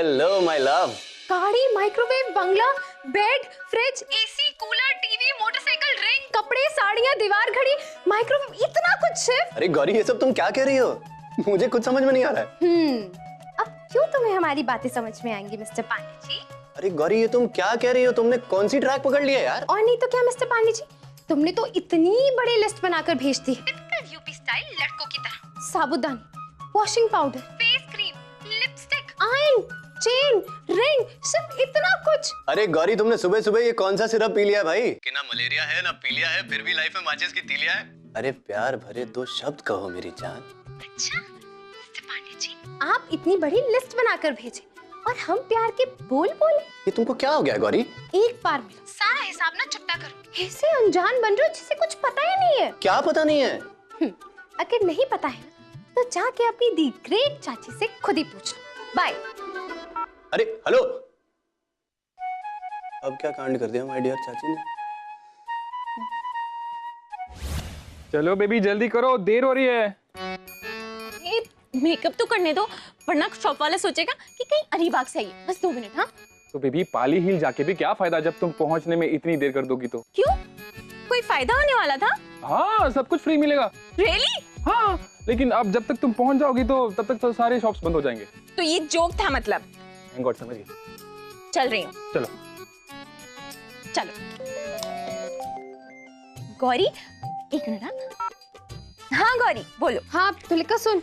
Hello my love. गाड़ी, microwave, बंगला, bed, fridge, AC, cooler, TV, motorcycle, ring, कपड़े, साड़ियाँ, दीवार घड़ी, माइक्रोवेव, इतना कुछ शिव। अरे गौरी, ये सब तुम क्या कह रही हो? मुझे कुछ समझ में नहीं आ रहा है। अब क्यों तुम्हें हमारी बातें समझ में आएंगी मिस्टर पांडे जी? अरे गौरी, ये तुम क्या कह रही हो? तुमने कौन सी ट्रैक पकड़ लिया यार? और नहीं तो क्या मिस्टर पांडे जी, तुमने तो इतनी बड़ी लिस्ट बनाकर भेज दी। टिपिकल यूपी स्टाइल लड़कों की तरह। साबुदानी, washing powder, face cream, lipstick, iron, chain, ring, सिर्फ इतना कुछ। अरे गौरी, तुमने सुबह सुबह ये कौन सा सिरप पी लिया भाई? कि ना मलेरिया है ना पीलिया है, फिर भी लाइफ में माचिस की तीलिया है। अरे प्यार भरे दो शब्द कहो मेरी जान। अच्छा मिस्टर पांडे जी, आप इतनी बड़ी लिस्ट बनाकर भेजे और हम प्यार के बोल बोले। ये तुमको क्या हो गया गौरी? एक बार मिलो, सारा हिसाब ना चुकता करो। ऐसे अनजान बन रहे हो जिसे कुछ पता ही नहीं है। क्या पता नहीं है? अगर नहीं पता है तो जाके अपनी दी ग्रेट चाची से खुद ही पूछ लो। बाय। अरे हेलो, अब क्या कांड कर दिया माय डियर चाची ने? चलो बेबी जल्दी करो, देर हो रही है। मेकअप तो करने दो, वरना शॉप वाला सोचेगा कि कहीं अलीबाग से आई है। बस 2 मिनट। हाँ तो बेबी पाली हिल जाके भी क्या फायदा जब तुम पहुंचने में इतनी देर कर दोगी तो? क्यों, कोई फायदा होने वाला था? हाँ, सब कुछ फ्री मिलेगा। रियली? हाँ, लेकिन अब जब तक तुम पहुंच जाओगी तो तब तक तो सारे शॉप्स बंद हो जाएंगे। तो ये जोक था मतलब? थैंक गॉड, समझ गई। चल रही हूँ। चलो चलो। गौरी एक मिनट। हाँ गौरी बोलो। हाँ तुलिका सुन,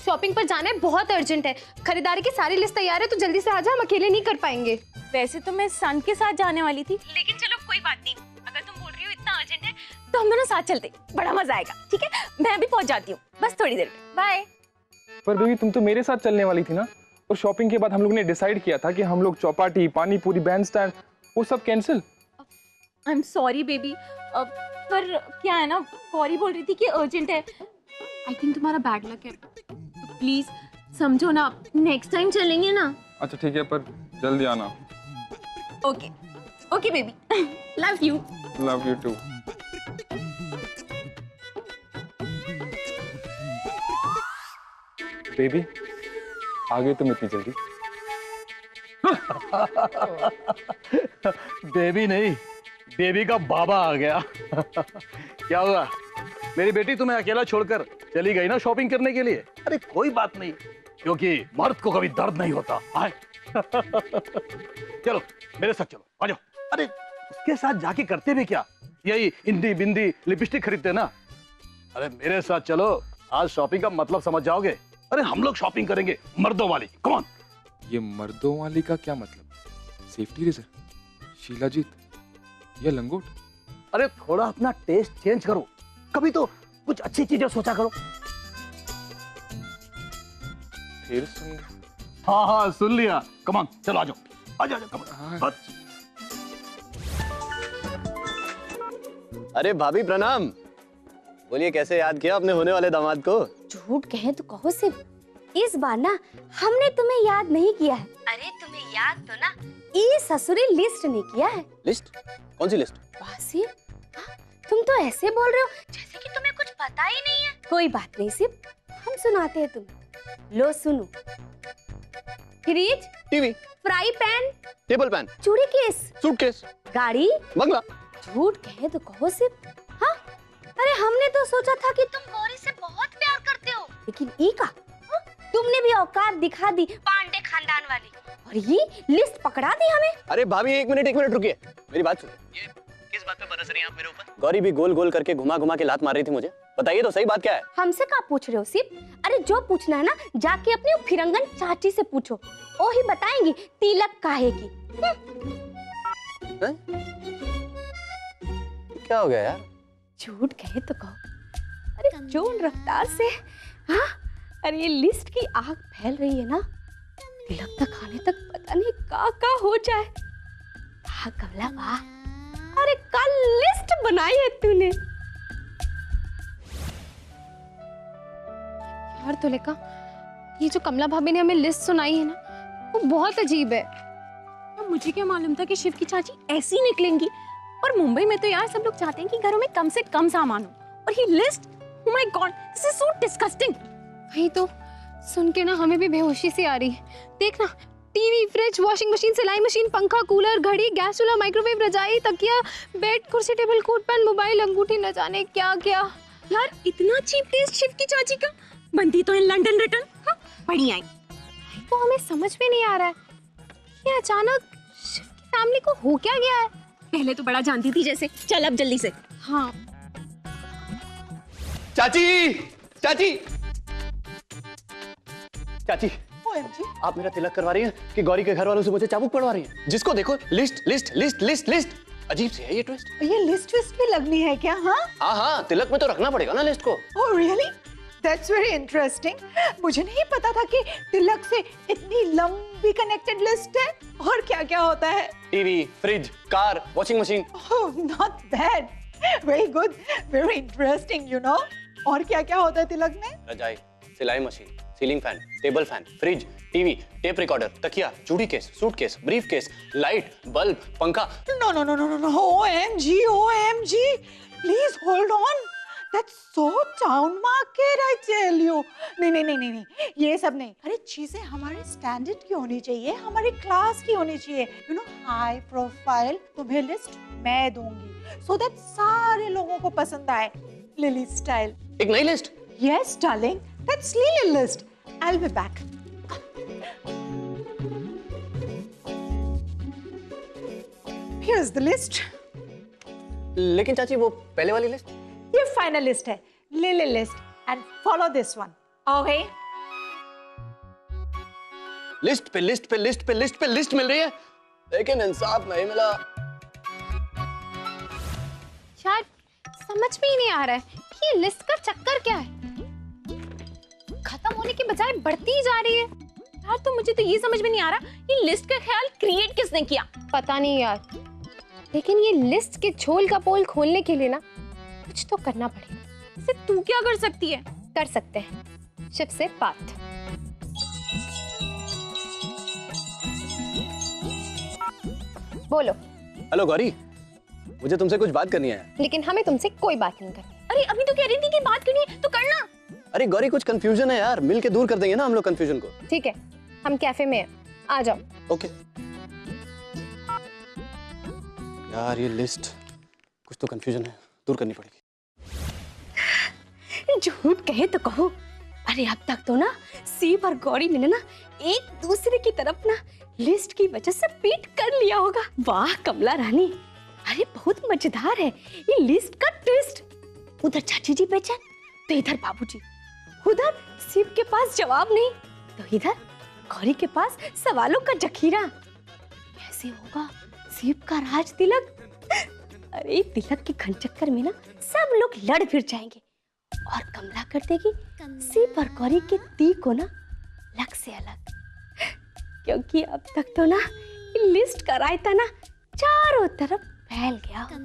शॉपिंग पर जाना है, बहुत अर्जेंट है। खरीदारी की सारी लिस्ट तैयार है, तो जल्दी से आ जा, हम अकेले नहीं कर पाएंगे। वैसे तो मैं सन के साथ जाने वाली थी, लेकिन चलो कोई बात नहीं। अगर तुम बोल रही हो इतना अर्जेंट है तो हम दोनों साथ चलते, बड़ा मजा आएगा। ठीक है, मैं अभी पहुंच जाती हूँ, बस थोड़ी देर में। बाय। पर बेबी तुम तो मेरे साथ चलने वाली थी ना, और शॉपिंग के बाद हम लोग ने डिसाइड किया था कि हम लोग चौपाटी, पानी पूरी, बैंड स्टैंड, वो सब cancel. I am sorry baby, पर क्या है ना, गौरी बोल रही थी कि अर्जेंट है। आई थिंक तुम्हारा बैड लक है, प्लीज समझो ना, नेक्स्ट टाइम चलेंगे ना। अच्छा ठीक है, पर जल्दी आना। Okay okay baby, love you. Love you too. Baby आ गई तुम इतनी जल्दी? बेबी नहीं, बेबी का बाबा आ गया। क्या हुआ मेरी बेटी, तुम्हें अकेला छोड़कर चली गई ना शॉपिंग करने के लिए? अरे कोई बात नहीं, क्योंकि मर्द को कभी दर्द नहीं होता। आए। चलो मेरे साथ चलो, आ जाओ। अरे उसके साथ जाके करते भी क्या, यही इंदी बिंदी लिपस्टिक खरीदते ना। अरे मेरे साथ चलो, आज शॉपिंग का मतलब समझ जाओगे। अरे हम लोग शॉपिंग करेंगे मर्दों वाली, कम ऑन। ये मर्दों वाली का क्या मतलब? सेफ्टी रेजर, शीलाजीत या लंगोट? अरे थोड़ा अपना टेस्ट चेंज करो, कभी तो कुछ अच्छी चीजें सोचा करो। फिर सुन। हाँ हाँ सुन लिया, कम ऑन चलो, आ जाओ आ जाओ, कम ऑन। अरे भाभी प्रणाम। बोलिए, कैसे याद किया अपने होने वाले दामाद को? झूठ कहे तो कहो सिर्फ, इस बार ना हमने तुम्हें याद नहीं किया है। अरे तुम्हें याद तो ना ये ससुरी लिस्ट ने किया है। लिस्ट? कौन सी लिस्ट? सिर्फ तुम तो ऐसे बोल रहे हो जैसे कि तुम्हें कुछ पता ही नहीं है। कोई बात नहीं, सिर्फ हम सुनाते हैं तुम्हें। लो सुनो। Fridge, TV, fry pan, table fan, चूड़ी केस, सूटकेस, गाड़ी, बंगला। झूठ कहे तो कहो सिर्फ। हाँ, अरे हमने तो सोचा था कि तुम गौरी से बहुत प्यार करते हो, लेकिन ई का तुमने भी औकात दिखा दी पांडे खानदान वाली, और ये लिस्ट पकड़ा दी हमें। अरे भाभी एक मिनट रुकिए, मेरी बात सुनिए। ये किस बात पे बरस रही हैं आप मेरे ऊपर? गौरी भी गोल गोल करके घुमा घुमा के लात मार रही थी मुझे। बताइए तो सही बात क्या है? हमसे क्या पूछ रहे हो सिर्फ? अरे जो पूछना है ना जाके अपनी फिरंगन चाची से पूछो, वो ही बताएंगी तिलक काहे की। क्या हो गया यार? झूठ कहे तो कहो, अरे जोन रफ्तार से हाँ, अरे ये लिस्ट की आग फैल रही है ना, तिलक तक आने तक पता नहीं का हो जाए। वाह कमला वाह, अरे कल लिस्ट बनाई है तूने। यार तुलिका, ये जो कमला भाभी ने हमें लिस्ट सुनाई है ना, वो बहुत अजीब है। मुझे क्या मालूम था कि शिव की चाची ऐसी निकलेंगी। और मुंबई में तो यार सब लोग चाहते हैं कि घरों में कम से कम सामान हो, और ये list, oh my God, this is so disgusting. वही तो, सुन के ना हमें भी बेहोशी सी आ रही है। देख ना, टीवी, फ्रिज, वॉशिंग मशीन, सिलाई मशीन, पंखा, कूलर, घड़ी, गैस चूल्हा, माइक्रोवेव, रजाई, तकिया, बेड, कुर्सी, टेबल, कोट पैन, मोबाइल, अंगूठी, न जाने क्या क्या। यार इतना चीप टेस्ट शिव की चाची का। बनती तो है लंदन रिटर्न। हाँ, बढ़िया आई। वो हमें समझ में नहीं आ रहा है कि अचानक शिव की फैमिली को हो क्या गया है। पहले तो बड़ा जानती थी जैसे। चल अब जल्दी से। हाँ चाची, चाची, चाची, OMG, आप मेरा तिलक करवा रही हैं कि गौरी के घर वालों से मुझे चाबुक पड़वा रही हैं? जिसको देखो list list list list list. अजीब सी है ये ट्विस्ट। ये लिस्ट विस्ट भी लगनी है क्या? हाँ, हाँ, तिलक में तो रखना पड़ेगा ना लिस्ट को। Oh really, that's very interesting. मुझे नहीं पता था कि तिलक से इतनी लंबी कनेक्टेड लिस्ट है। और क्या क्या होता है? TV, fridge, car, washing machine. Oh not bad, very good, very interesting you know. और क्या क्या होता है तिलक में? रजाई, सिलाई machine, ceiling fan, table fan, fridge, TV, tape recorder, तकिया, चूड़ी case, suitcase, brief case, light, bulb, पंखा। No, no, no, no, no, no. OMG, OMG. Please hold on. That's so town market, I tell you. नहीं नहीं नहीं नहीं नहीं, ये सब नहीं। अरे चीजें हमारे स्टैंडर्ड की होनी चाहिए, हमारी क्लास की होनी चाहिए। You know, high profile. तुम्हें लिस्ट मैं दूंगी, so that सारे लोगों को पसंद आए। Lily style. एक नई list. Yes, darling. That's Lily list. I'll be back. Here's the list. लेकिन चाची वो पहले वाली लिस्ट। ये फाइनल लिस्ट है, lily list, and follow this one, okay? List पे लिस्ट पे लिस्ट पे लिस्ट पे लिस्ट मिल रही है, लेकिन इंसाफ नहीं मिला। यार समझ में ही नहीं आ रहा है कि ये लिस्ट का चक्कर क्या है। खत्म होने के बजाय बढ़ती ही जा रही है। यार तो मुझे तो ये समझ में नहीं आ रहा ये लिस्ट का ख्याल क्रिएट किसने किया। पता नहीं यार, लेकिन ये लिस्ट के झोल का पोल खोलने के लिए ना कुछ तो करना पड़ेगा। इसे तू क्या कर सकती है? कर सकते हैं शिव से बात। बोलो। हेलो गौरी, मुझे तुमसे कुछ बात करनी है। लेकिन हमें तुमसे कोई बात नहीं करनी। अरे अभी तो कह रही थी कि बात करनी है तो करना। अरे गौरी कुछ कंफ्यूजन है यार, मिल के दूर कर देंगे ना हम लोग कंफ्यूजन को। ठीक है, हम कैफे में हैं, आ जाओ। ओके। यार ये लिस्ट कुछ तो कंफ्यूजन है, दूर करनी पड़ेगी। झूठ कहे तो कहो, अरे अब तक तो ना सीप और गौरी ने ना एक दूसरे की तरफ ना लिस्ट की वजह से पीट कर लिया होगा। वाह कमला रानी, अरे बहुत मजेदार है ये लिस्ट का ट्विस्ट। उधर चाची जी बेचैन तो इधर बाबूजी, उधर सीप के पास जवाब नहीं तो इधर गौरी के पास सवालों का जखीरा। कैसे होगा सीप का राज तिलक? अरे तिलक के घन चक्कर में ना सब लोग लड़ फिर जाएंगे और कमला कर देगी सीप और गौरी के ती को ना अलग से अलग। क्योंकि अब तक तो ना ये लिस्ट का रायता ना चारों तरफ फैल गया होगा।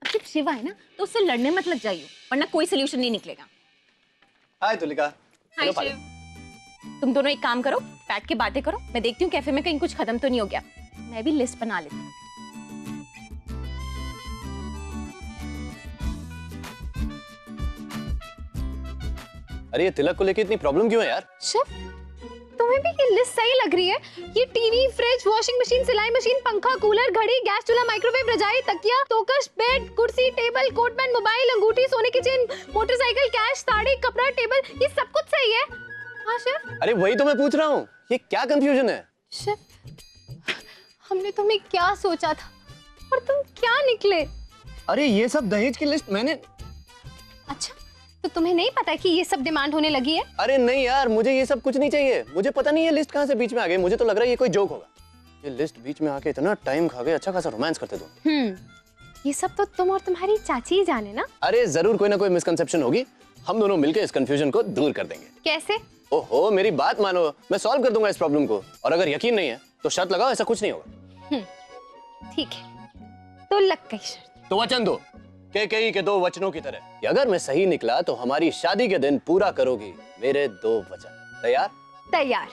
अब जब शिवा है ना तो उससे लड़ने मत लग जाइए, वरना कोई सोल्यूशन नहीं निकलेगा। हाय तुलिका। हाय शिव। तुम दोनों एक काम करो, बैठ के बातें करो, मैं देखती हूँ कैफे में कहीं कुछ खत्म तो नहीं हो गया। मैं भी लिस्ट बना लेती हूँ। अरे ये तिलक को लेके इतनी प्रॉब्लम क्यों है यार? शिव, तुम्हें भी ये लिस्ट सही लग रही है? ये टीवी, फ्रिज, वॉशिंग मशीन, सिलाई मशीन, पंखा, कूलर, घड़ी, गैस चूल्हा, माइक्रोवेव, रजाई, तकिया, तोकश, बेड, कुर्सी, टेबल, कोट पैन, मोबाइल, अंगूठी, सोने की चेन, मोटरसाइकिल, कैश, साड़ी, कपड़ा, टेबल, ये सब कुछ सही है। हाँ शिव। अरे वही तो मैं पूछ रहा हूँ, ये क्या कंफ्यूजन है? शिव, हमने तुम्हें क्या सोचा था और तुम क्या निकले? अरे ये सब दहेज की लिस्ट मैंने। अच्छा, तो तुम्हें नहीं पता कि ये सब डिमांड होने लगी है? अरे नहीं यार, मुझे ये सब कुछ नहीं चाहिए। मुझे पता नहीं ये लिस्ट कहाँ से बीच में आ गई। मुझे तो लग रहा है ये कोई जोक होगा। ये लिस्ट बीच में आके इतना टाइम खा गए, अच्छा खासा रोमांस करते दो। ये सब तो तुम और तुम्हारी चाची ही जाने ना। अरे जरूर कोई ना कोई मिसकंसेप्शन होगी, हम दोनों मिलकर इस कंफ्यूजन को दूर कर देंगे। कैसे? ओहो मेरी बात मानो, मैं सॉल्व कर दूंगा इस प्रॉब्लम को। और अगर यकीन नहीं है तो शर्त लगाओ, ऐसा कुछ नहीं होगा। ठीक है, तो लग गई शर्त। तो वचन दो कई के दो वचनों की तरह कि अगर मैं सही निकला तो हमारी शादी के दिन पूरा करोगी मेरे दो वचन। तैयार? तैयार।